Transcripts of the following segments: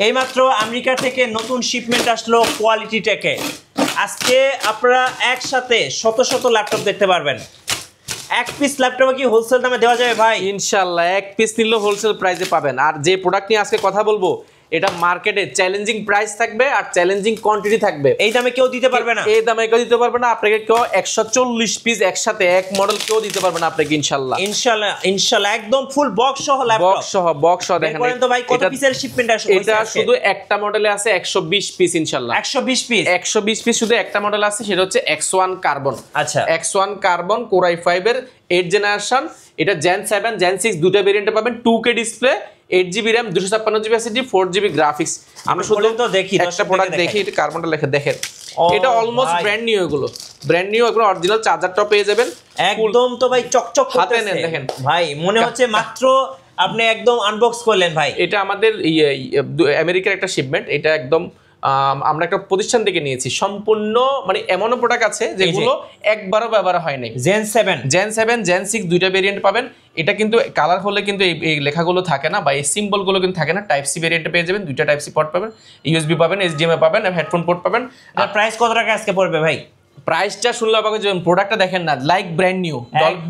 এইমাত্র আমেরিকা থেকে নতুন শিপমেন্ট আসলো কোয়ালিটি টেকে। আজকে আপনারা একসাথে শত শত ল্যাপটপ দেখতে পারবেন। এক পিস ল্যাপটপে কি হোলসেল দামে দেওয়া যাবে ভাই? ইনশাআল্লাহ এক পিস নিলেও হোলসেল প্রাইসে পাবেন। আর যে প্রোডাক্ট নিয়ে আজকে কথা বলবো এটা মার্কেটে চ্যালেঞ্জিং প্রাইস থাকবে আর চ্যালেঞ্জিং কোয়ান্টিটি থাকবে। এই দামে কেউ দিতে পারবে না, এই দামে কেউ দিতে পারবে না আপনাকে। কেউ 140 পিস একসাথে এক মডেল কেউ দিতে পারবে না আপনাকে ইনশাআল্লাহ। ইনশাআল্লাহ ইনশাআল্লাহ একদম ফুল বক্স সহ ল্যাপটপ, বক্স সহ দেখেন তো ভাই কত পিসের শিপমেন্ট আসবে? এটা শুধু একটা মডেলে আছে 120 পিস ইনশাআল্লাহ। 120 পিস শুধু একটা মডেল আছে, সেটা হচ্ছে X1 কার্বন। আচ্ছা, X1 কার্বন Core i5 এর 8 জেনারেশন। এটা Gen 7 Gen 6 দুটো ভেরিয়েন্টে পাবেন। 2K display, 8GB RAM, 256GB SSD, 4GB graphics. আমরা শুধু তো দেখি একটা প্রোডাক্ট দেখি, এটা কার্বনটা লেখা দেখেন। এটা অলমোস্ট ব্র্যান্ড নিউ, এগুলো ব্র্যান্ড নিউ, এগুলো অরিজিনাল চার্জারটা পেয়ে যাবেন একদম। তো ভাই চকচক হাতে নেন দেখেন ভাই, মনে হচ্ছে মাত্র আপনি একদম আনবক্স করলেন ভাই। এটা আমাদের আমেরিকার একটা শিপমেন্ট। এটা একদম আমরা একটা প্রতিষ্ঠান থেকে নিয়েছি সম্পূর্ণ, মানে এমনও প্রোডাক্ট আছে যেগুলো একবারও ব্যবহার হয় নাই। Gen 7 Gen 6 দুইটা ভেরিয়েন্ট পাবেন। এটা কিন্তু কালার হলে কিন্তু এই লেখাগুলো থাকে না বা এই সিম্বলগুলো কিন্তু থাকে না। টাইপ সি ভেরিয়েন্টে পেয়ে যাবেন, দুইটা টাইপ সি পোর্ট পাবেন, ইউএসবি পাবেন, HDMI পাবেন, হেডফোন পোর্ট পাবেন। আর প্রাইস কত টাকা আজকে পড়বে ভাই? প্রাইসটা শুনলে অবাক হয়ে যাবেন। প্রোডাক্টটা দেখেন না, like brand new.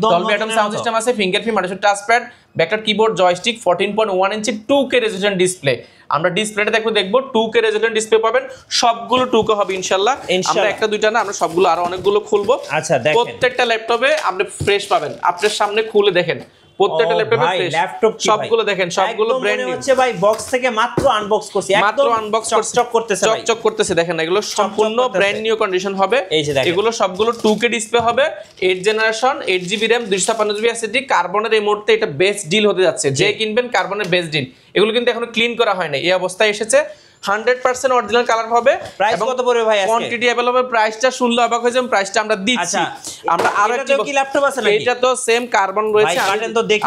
Dolby Atmos sound system আছে, fingerprint, multitouch touchpad, backlight keyboard, joystick, 14.1 inch 2K resolution display. আমরা ডিসপ্লেটা দেখবো 2K রেজোলিউশন ডিসপ্লে পাবেন। সবগুলো 2K হবে ইনশাআল্লাহ। আমরা একটা দুইটা না, আমরা সবগুলো আরো অনেকগুলো খুলবো। আচ্ছা দেখেন, প্রত্যেকটা ল্যাপটপে আপনি ফ্রেশ পাবেন। আপনার সামনে খুলে দেখেন প্রত্যেকটা ল্যাপটপে ফ্রেশ সবগুলো দেখেন, সবগুলো ব্র্যান্ড নিউ হচ্ছে ভাই। বক্স থেকে মাত্র আনবক্স করছি, মাত্র আনবক্স চকচক করতেছে, চকচক করতেছে দেখেন। এগুলো সম্পূর্ণ ব্র্যান্ড নিউ কন্ডিশন হবে। এগুলো সবগুলো 2K ডিসপ্লে হবে, 8 generation, 8GB RAM, 256GB SSD। কার্বনের এই মুহূর্তে এটা বেস্ট ডিল হতে যাচ্ছে। যে কিনবেন কার্বনের বেস্ট ডিল। এগুলো কিন্তু এখনো ক্লিন করা হয় না, এই অবস্থায় এসেছে। 100% অরিজিনাল কালার হবে। প্রাইস কত পড়বে ভাই আজকে? Quantity available. প্রাইসটা শুনলে অবাক হয়ে যাবেন, প্রাইসটা আমরা দিচ্ছি। আমরা আরো একটা কি ল্যাপটপ আছে নাকি? এটা তো সেম কার্বন রয়েছে।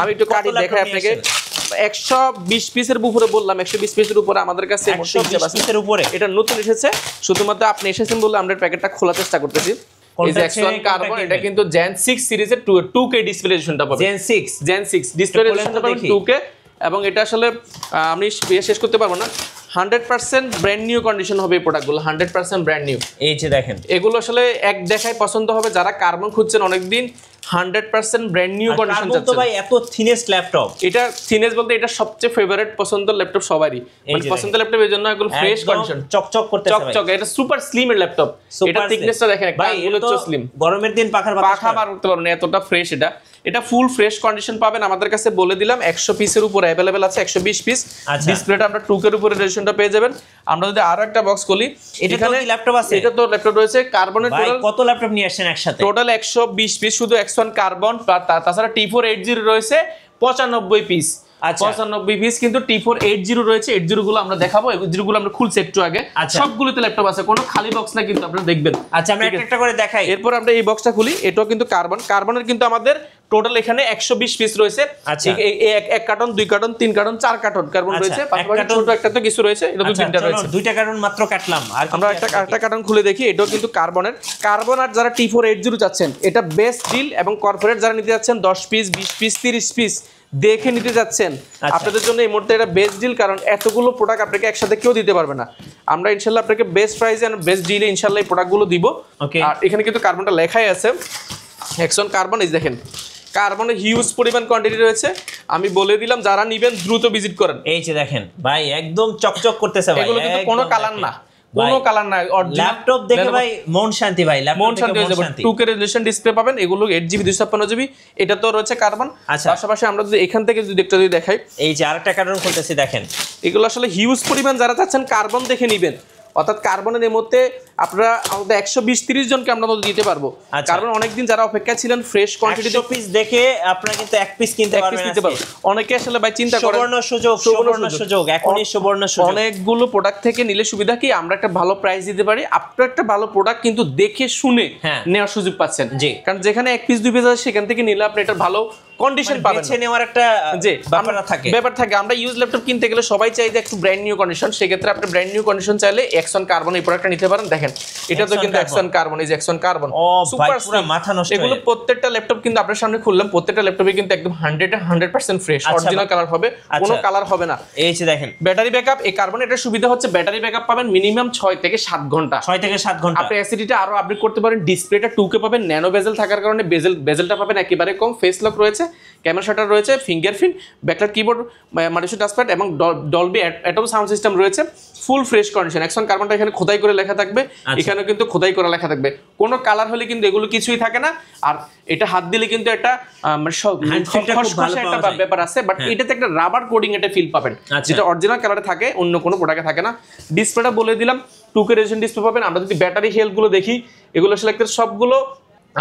আমি একটু কাটি দেখাই আপনাকে। 120 পিসের উপরে বললাম, 120 পিসের উপরে আমাদের কাছে 120 পিসের উপরে এটা নতুন এসেছে। শুধুমাত্র আপনি এসেছেন বলে আমরা প্যাকেটটা খোলার চেষ্টা করতেছি। এই যে X1 কার্বন, এটা কিন্তু Gen 6 সিরিজের 2K ডিসপ্লে রেজোলিউশনটা পাবেন। Gen 6 ডিসপ্লে রেজোলিউশনটা পাবেন 2K। এবং এটা আসলে আমি শেষ করতে পারবো না। 100% ব্র্যান্ড নিউ কন্ডিশন হবে এই প্রোডাক্টগুলো, 100% ব্র্যান্ড নিউ। এই যে দেখেন, এগুলো আসলে এক দেখায় পছন্দ হবে। যারা কার্বন খুঁজছেন অনেকদিন, 100% ব্র্যান্ড নিউ কন্ডিশন যাচ্ছে। তো ভাই এত থিনেস্ট ল্যাপটপ, এটা থিনেস্ট বলতে এটা সবচেয়ে ফেভারিট পছন্দের ল্যাপটপ সবারই, মানে পছন্দের ল্যাপটপ এর জন্য এগুলো ফ্রেশ কন্ডিশন, চকচক করতেছে ভাই। চকচক। এটা সুপার স্লিম এর ল্যাপটপ। এটা থিকনেসটা দেখেন, একটা আঙ্গুল হচ্ছে স্লিম। গরমের দিন পাখা বার করতে পারবেন, এতটা ফ্রেশ এটা। এটা ফুল ফ্রেশ কন্ডিশন পাবেন আমাদের কাছে। বলে দিলাম 100 পিসের উপরে अवेलेबल আছে, 120 পিস। ডিসপ্লেটা আমরা 2K এর উপরে রেজোলিউশনটা পেয়ে যাবেন। আমরা যদি আরো একটা বক্স খুলি, এখানে কি ল্যাপটপ আছে? এটা তো ল্যাপটপ রয়েছে কার্বনের। টোটাল কত ল্যাপটপ নিয়ে আসছেন একসাথে? টোটাল 120 পিস শুধু X1 কার্বন। তাছাড়া T480 রয়েছে 95 পিস। 95 পিস কিন্তু T480 রয়েছে। 80 গুলো আমরা দেখাবো, 80 গুলো আমরা খুলছি একটু আগে। সবগুলোতে ল্যাপটপ আছে, কোনো খালি বক্স না কিন্তু, আপনারা দেখবেন। আচ্ছা আমরা একটা করে দেখাই। এরপর আমরা এই বক্সটা খুলি। এটাও কিন্তু কার্বন। কার্বনের কিন্তু আমাদের টোটাল এখানে 120 পিস রয়েছে। এক carton, 2 carton, 3 carton, 4 carton carbon রয়েছে। পাশাপাশি ছোট একটা তো কিছু রয়েছে, এটা তো 3টা রয়েছে। 2টা কার্টন মাত্র কাটলাম। আর আমরা একটা কার্টন খুলে দেখি। এটাও কিন্তু কার্বনের। কার্বন আর যারা T480 চাচ্ছেন, এটা বেস্ট ডিল। এবং কর্পোরেট যারা নিতে যাচ্ছেন 10 পিস, 20 পিস, 30 পিস দেখে নিতে যাচ্ছেন, আপনাদের জন্য এই মুহূর্তে এটা বেস্ট ডিল। কারণ এতগুলো প্রোডাক্ট আপনাকে একসাথে কেউ দিতে পারবে না। আমরা ইনশাআল্লাহ আপনাকে বেস্ট প্রাইসে এন্ড বেস্ট ডিলে ইনশাআল্লাহ এই প্রোডাক্টগুলো দিব। আর এখানে কিন্তু কার্বনটা লেখাই আছে, X1 কার্বন। এই দেখেন কার্বনের হিউজ পরিমাণ কোয়ান্টিটি রয়েছে। আমি বলে দিলাম, যারা নেবেন দ্রুত ভিজিট করেন। এই যে দেখেন ভাই, একদম চকচক করতেছে ভাই। এগুলো কিন্তু কোনো কালার না, কোনো কালার না। ল্যাপটপ দেখে ভাই মন শান্তি ভাই, মন শান্তি হয়ে যাবে। 2K রেজোলিউশন ডিসপ্লে পাবেন। এগুলো 8GB 256GB। এটা তো রয়েছে কার্বন। পাশাপাশি আমরা যদি এখান থেকে যদি একটা দেখাই, এই যে আরেকটা কার্টন খুলতেছি দেখেন। এগুলো আসলে হিউজ পরিমাণ। যারা চাচ্ছেন কার্বন দেখে নেবেন, অর্থাৎ কার্বনের মধ্যে আপনারা আমাদের 120-30 জনকে আমরা দিতে পারবো। কারণ অনেকদিন যারা অপেক্ষা ছিলেন ফ্রেশ কোয়ান্টিটি পিস দেখে আপনারা কিন্তু এক পিস কিনতে পারবেন। অনেকে আসলে ভাই চিন্তা করেন সুবর্ণ সুযোগ, এখনই সুবর্ণ সুযোগ। অনেকগুলো প্রোডাক্ট থেকে নিলে সুবিধা কি, আমরা একটা ভালো প্রাইস দিতে পারি। আপনার একটা ভালো প্রোডাক্ট কিন্তু দেখে শুনে নেওয়ার সুযোগ পাচ্ছেন। কারণ যেখানে এক পিস 2 পিস আছে, সেখান থেকে নিলে আপনি একটা ভালো কন্ডিশন পাবেন বেছে নেওয়ার একটা জি ব্যাপার থাকে। আমরা ইউজ ল্যাপটপ কিনতে গেলে সবাই চাই যে একটু ব্র্যান্ড নিউ কন্ডিশন, সেক্ষেত্রে আপনি ব্র্যান্ড নিউ কন্ডিশন চাইলে এক্সন কার্বন এই প্রোডাক্টটা নিতে পারেন। দেখেন এটা তো কিন্তু এক্সন কার্বন, এই যে এক্সন কার্বন সুপার পুরো মাথা নষ্ট। এগুলো প্রত্যেকটা ল্যাপটপ কিন্তু আপনার সামনে খুললাম, প্রত্যেকটা ল্যাপটপে কিন্তু একদম 100% ফ্রেশ অরিজিনাল কালার হবে, কোনো কালার হবে না। এই যে দেখেন ব্যাটারি ব্যাকআপ, এই কার্বন এটার সুবিধা হচ্ছে ব্যাটারি ব্যাকআপ পাবেন মিনিমাম 6 থেকে 7 ঘন্টা। 6 থেকে 7 ঘন্টা। আপনি এসিডিটা আরো আপডেট করতে পারেন। ডিসপ্লেটা 2K পাবেন, ন্যানো বেজেল থাকার কারণে বেজেলটা পাবেন একেবারে কম। ফেস লক রয়েছে, ক্যামেরা শাটার রয়েছে, fingerprint, backlight keyboard, multimedia touchpad এবং ডলবি অ্যাটম সাউন্ড সিস্টেম রয়েছে। Full fresh condition. এক্সন কার্বনটা এখানে খোদাই করে লেখা থাকবে, এখানে কিন্তু খোদাই করা লেখা থাকবে। কোনো কালার হলে কিন্তু এগুলো কিছুই থাকে না। আর এটা হাত দিলে কিন্তু একটা খসখসে একটা ব্যাপার আছে, বাট এটাতে একটা রাবার কোডিং একটা ফিল পাবেন, যেটা অরিজিনাল কালারে থাকে, অন্য কোনো প্রোডাক্টে থাকে না। ডিসপ্লেটা বলে দিলাম 2K রেজোলিউশন ডিসপ্লে পাবেন। আমরা যদি ব্যাটারি হেলথ গুলো দেখি, এগুলো আসলে সবগুলো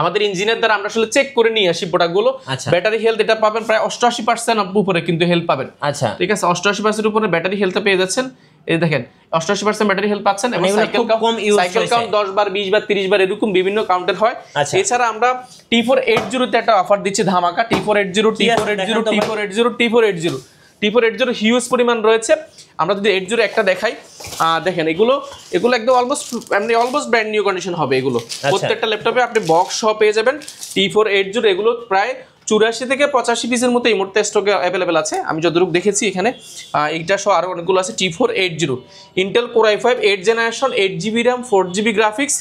আমাদের ইঞ্জিনিয়ার দ্বারা আমরা আসলে চেক করে নিয়ে আসি প্রোডাক্টগুলো। ব্যাটারি হেলথ এটা পাবেন প্রায় 88% উপরে কিন্তু হেলথ পাবেন। আচ্ছা ঠিক আছে, 88% উপরে ব্যাটারি হেলথ পেয়ে যাচ্ছেন। এই দেখেন 88% ব্যাটারি হেলথ পাচ্ছেন এবং সাইকেল কাউন্ট 10 বার 20 বার 30 বার এরকম বিভিন্ন কাউন্টের হয়। এছাড়া আমরা T480 তে একটা অফার দিচ্ছি ধামাকা। T480 হিউজ পরিমাণ রয়েছে। আমরা যদি 80 একটা দেখাই, দেখেন এগুলো একদম অলমোস্ট ব্র্যান্ড নিউ কন্ডিশন হবে। এগুলো প্রত্যেকটা ল্যাপটপে আপনি বক্স সহ পেয়ে যাবেন। T480 এগুলো প্রায় 84 থেকে 85 পিসের মতো এই মুহূর্তে স্টকে অ্যাভেলেবেল আছে, আমি যতটুকু দেখেছি এখানে। এইটা সহ আরও অনেকগুলো আছে। T480 Intel core i5 8 generation, 8GB RAM, 4GB graphics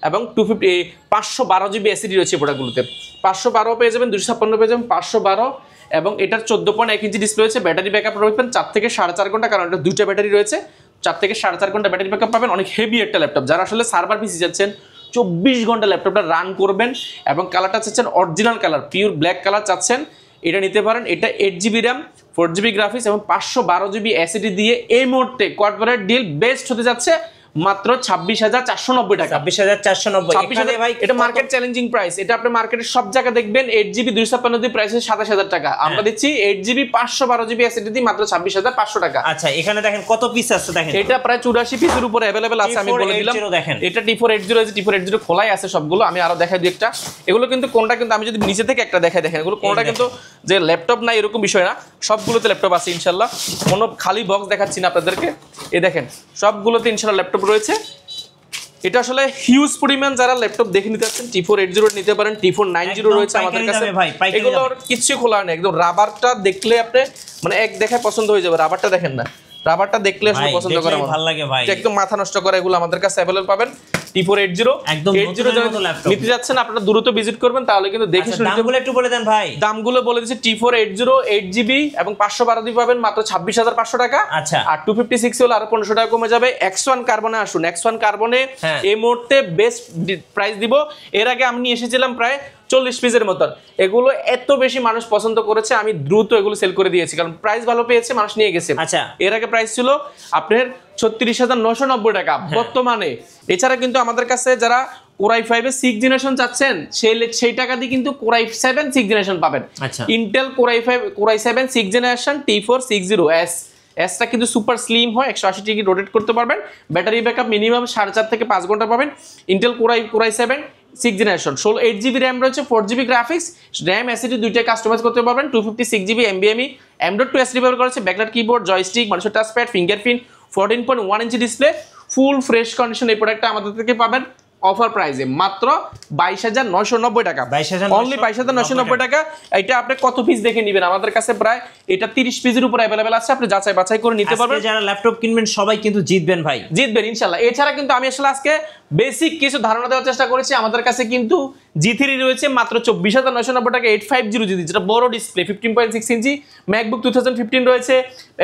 এবং 512GB এসএসডি রয়েছে প্রোডাক্টগুলোতে। 512 পেয়ে যাবেন, 256 পেয়ে যাবেন, 512 এবং এটার 14.1 ইঞ্চি ডিসপ্লে রয়েছে। ব্যাটারি ব্যাকআপ পাবেন 4 থেকে 4.5 ঘন্টা, কারণ এটা দুইটা ব্যাটারি রয়েছে। 4 থেকে 4.5 ঘন্টা ব্যাটারি ব্যাকআপ পাবেন। অনেক হেভি একটা ল্যাপটপ, যারা আসলে সার্ভার পিসি যাচ্ছেন 24 ঘন্টা ল্যাপটপটা রান করবেন এবং কালারটা চাচ্ছেন original colour, pure black colour চাচ্ছেন, এটা নিতে পারেন। এটা 8GB র্যাম, 4GB গ্রাফিক্স এবং 512GB এসএসডি দিয়ে এই মুহূর্তে কর্পোরেট ডিল বেস্ট হতে যাচ্ছে মাত্র 26,490 টাকা। 26,490 ভাই, এটা মার্কেট চ্যালেঞ্জিং প্রাইস। এটা আপনি মার্কেটের সব জায়গায় দেখবেন 8GB 256 প্রাইস 27,000 টাকা। আমরা দিচ্ছি 8GB 512GB এসএসডি দিয়ে মাত্র 26,500 টাকা। আচ্ছা এখানে দেখেন কত পিস আছে, দেখেন এটা প্রায় 84 পিসের উপরে अवेलेबल আছে। আমি বলে দিলাম এটা T480 আছে, T480 খোলাই আছে সবগুলো। আমি আরো দেখাই দিই একটা। এগুলো কিন্তু কোনটা কিন্তু আমি যদি নিচে থেকে একটা দেখাই, দেখেন এগুলো কোনটা কিন্তু যে ল্যাপটপ না এরকম বিষয় না, সবগুলোতে ল্যাপটপ আছে ইনশাআল্লাহ। কোনো খালি বক্স দেখাচ্ছি না আপনাদেরকে। এই দেখেন সবগুলোতে ইনশাআল্লাহ ল্যাপটপ রয়েছে। এটা আসলে হিউজ পরিমাণ যারা ল্যাপটপ দেখে নিতে চাচ্ছেন T480 নিতে পারেন। T490 রয়েছে আমাদের কাছে। এগুলোর কিছু খোলা নেই, একদম রাবারটা দেখলে আপনি মানে এক দেখায় পছন্দ হয়ে যাবে। রাবারটা দেখেন না, রাবারটা দেখলে আসলে পছন্দ করে, ভালো লাগে ভাই, একদম মাথা নষ্ট করে। এগুলো আমাদের কাছে अवेलेबल পাবেন। T480 একদম নতুন ল্যাপটপ নিতে যাচ্ছেন আপনারা দ্রুত ভিজিট করবেন, তাহলে কিন্তু দেখে শুনে দামগুলো একটু বলে দেন ভাই। দামগুলো বলে দিচ্ছি। T480 8GB এবং 512GB পাবেন মাত্র 26,500 টাকা। আচ্ছা আর 256 হলে আরো 1500 টাকা কমে যাবে। X1 কার্বনে আসুন। X1 কার্বনে এই মুহূর্তে বেস্ট প্রাইস দিব। এর আগে আমি নিয়ে এসেছিলাম প্রায় 40 পিসের মতন। এগুলো এত বেশি মানুষ পছন্দ করেছে, আমি দ্রুত এগুলো সেল করে দিয়েছি, কারণ প্রাইস ভালো পেয়েছে, মানুষ নিয়ে গেছে। আচ্ছা এর আগে প্রাইস ছিল আপনার 36,990 টাকা বর্তমানে। এছাড়া কিন্তু আমাদের কাছে যারা Core i5 এর 6 জেনারেশন চাচ্ছেন, সেই টাকা দিয়ে কিন্তু Core i7 6 জেনারেশন পাবেন। আচ্ছা Intel Core i7 6 generation T460S এসটা কিন্তু সুপার স্লিম হয়, 180 ডিগ্রি রোটেট করতে পারবেন। ব্যাটারি ব্যাকআপ মিনিমাম 4.5 থেকে 5 ঘন্টা পাবেন। Intel Core i7 6 generation, 8GB RAM রয়েছে, 4GB গ্রাফিক্স, র্যাম এসএসডি দুইটাই কাস্টমাইজ করতে পারবেন। 256GB NVMe M.2 এসডি ব্যবহার করেছে, backlight keyboard, joystick, multimedia touchpad, fingerprint, 14.1 inch display, full fresh condition. এই প্রোডাক্টটা আমাদের থেকে পাবেন অফার প্রাইসে মাত্র 22,990 টাকা। অনলি 22,990 টাকা। এটা আপনি কত পিস দেখে নেবেন, আমাদের কাছে প্রায় এটা 30 পিসের উপর अवेलेबल আছে, আপনি যাচাই বাছাই করে নিতে পারবেন। যারা ল্যাপটপ কিনবেন সবাই কিন্তু জিতবেন ভাই, জিতবেন ইনশাআল্লাহ। এছাড়া কিন্তু আমি আসলে আজকে বেসিক কিছু ধারণা দেওয়ার চেষ্টা করেছি। আমাদের কাছে কিন্তু G3 রয়েছে মাত্র 24,990 টাকা। 850 জিডি, যেটা বড় ডিসপ্লে, 15.6 ইঞ্চি। ম্যাকবুক 2015 রয়েছে,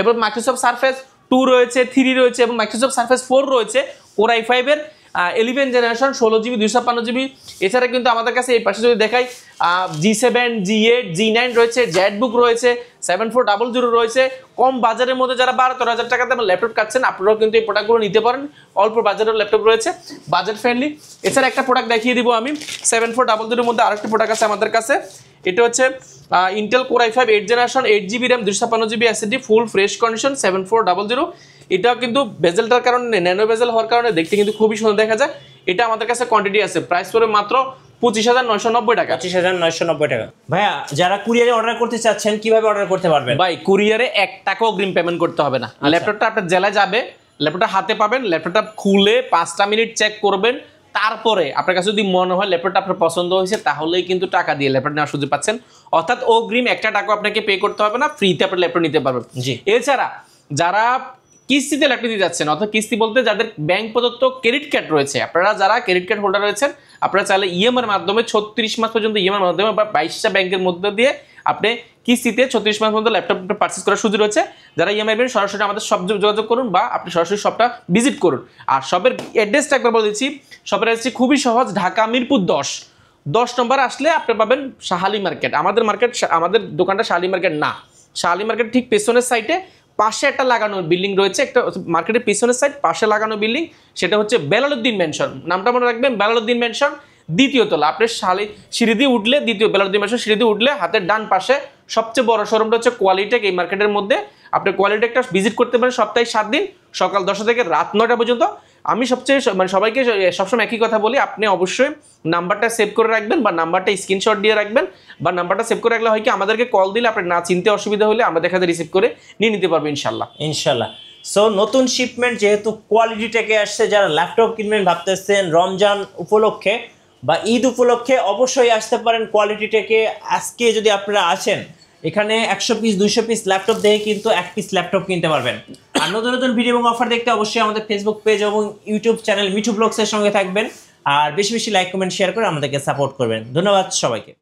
এবং মাইক্রোসফট সারফেস 2 রয়েছে, 3 রয়েছে এবং মাইক্রোসফট সারফেস 4 রয়েছে। Core i5 এর 11 জেনারেশন, 16GB 256GB। এছাড়া কিন্তু আমাদের কাছে এই পাশে যদি দেখাই G7, G8, G9 রয়েছে, জেটবুক রয়েছে, 7400 রয়েছে। কম বাজারের মধ্যে যারা 12-13 হাজার টাকাতে ল্যাপটপ কাটছেন, আপনারাও কিন্তু এই প্রোডাক্টগুলো নিতে পারেন। অল্প বাজারের ল্যাপটপ রয়েছে, বাজেট ফ্রেন্ডলি। এছাড়া একটা প্রোডাক্ট দেখিয়ে দিব আমি, 7400 মধ্যে আরেকটা প্রোডাক্ট আছে আমাদের কাছে। এটা হচ্ছে Intel Core i5 8 generation, 8GB RAM, 256GB SSD, full fresh condition, 7400। এটাও কিন্তু বেজেলটার কারণে, ন্যানো বেজেল হওয়ার কারণে দেখতে কিন্তু খুবই সুন্দর দেখা যায়। এটা আমাদের কাছে কোয়ান্টিটি আছে, প্রাইস পড়বে মাত্র 25,990 টাকা। 25,990 টাকা। ভাইয়া যারা কুরিয়ারে অর্ডার করতে চাচ্ছেন কিভাবে অর্ডার করতে পারবেন? ভাই কুরিয়ারে 1 টাকাও অগ্রিম পেমেন্ট করতে হবে না। ল্যাপটপটা আপনার জেলায় যাবে, ল্যাপটপটা হাতে পাবেন, ল্যাপটপটা খুলে 5টা মিনিট চেক করবেন, তারপরে আপনার কাছে যদি মনে হয় ল্যাপটপটা আপনার পছন্দ হয়েছে তাহলেই কিন্তু টাকা দিয়ে ল্যাপটপ নেওয়ার সুযোগ পাচ্ছেন। অর্থাৎ অগ্রিম 1 টাকা আপনাকে পে করতে হবে না, ফ্রিতে আপনি ল্যাপটপ নিতে পারবেন। জি। এছাড়া যারা কিস্তিতে ল্যাপটপ দিতে যাচ্ছেন, অর্থাৎ কিস্তি বলতে যাদের ব্যাংক প্রদত্ত ক্রেডিট কার্ড রয়েছে, আপনারা যারা ক্রেডিট কার্ড হোল্ডার রয়েছেন, আপনারা চাইলে ইএমআই এর মাধ্যমে 36 মাস পর্যন্ত ইএমআই এর মাধ্যমে বা 22টা ব্যাংকের মধ্যে দিয়ে আপনি কিস্তিতে 36 মাস পর্যন্ত ল্যাপটপ পারচেজ করার সুযোগ রয়েছে। যারা ইএমআই নেবেন সরাসরি আমাদের শপ যোগাযোগ করুন বা আপনি সরাসরি শপটা ভিজিট করুন। আর শপের অ্যাড্রেসটা একবার বলে দিচ্ছি, শপের অ্যাড্রেসটি খুবই সহজ, ঢাকা মিরপুর 10 নম্বর আসলে আপনি পাবেন শাহালি মার্কেট। আমাদের দোকানটা শাহালি মার্কেট না, শাহালি মার্কেট ঠিক পেছনের সাইডে পাশে একটা লাগানো বিল্ডিং রয়েছে, একটা মার্কেটের পিছনের সাইড পাশে লাগানো বিল্ডিং, সেটা হচ্ছে বেলালউদ্দিন ম্যানশন। নামটা মনে রাখবেন, বেলালউদ্দিন ম্যানশন, 2য় তলা। আপনি সিঁড়ি দিয়ে উঠলে, বেলালউদ্দিন ম্যানশন সিঁড়ি দিয়ে উঠলে হাতের ডান পাশে সবচেয়ে বড় শোরুমটা হচ্ছে কোয়ালিটেক। এই মার্কেটের মধ্যে আপনি কোয়ালিটেকটা ভিজিট করতে পারেন সপ্তাহে 7 দিন, সকাল 10টা থেকে রাত 9টা পর্যন্ত। আমি সবাইকে সবসময় একই কথা বলি, আপনি অবশ্যই নাম্বারটা সেভ করে রাখবেন বা নাম্বারটা স্ক্রিনশট দিয়ে রাখবেন, বা নাম্বারটা সেভ করে রাখলে হয় কি আমাদেরকে কল দিলে আপনি না চিনতে অসুবিধা হলে আমরা দেখাতে রিসিভ করে নিয়ে নিতে পারবো ইনশাল্লাহ। সো নতুন শিপমেন্ট যেহেতু কোয়ালিটি টেকে আসছে, যারা ল্যাপটপ কিনবেন ভাবতেছেন রমজান উপলক্ষে বা ঈদ উপলক্ষে অবশ্যই আসতে পারেন কোয়ালিটি টেকে। আজকে যদি আপনারা আসেন এখানে 100 পিস 200 পিস ল্যাপটপ দেখে কিন্তু 1 পিস ল্যাপটপ কিনতে পারবেন। আর নতুন নতুন ভিডিও এবং অফার দেখতে অবশ্যই আমাদের ফেসবুক পেজ এবং ইউটিউব চ্যানেল মিঠু ব্লগসের সঙ্গে থাকবেন। আর বেশি বেশি লাইক কমেন্ট শেয়ার করে আমাদেরকে সাপোর্ট করবেন। ধন্যবাদ সবাইকে।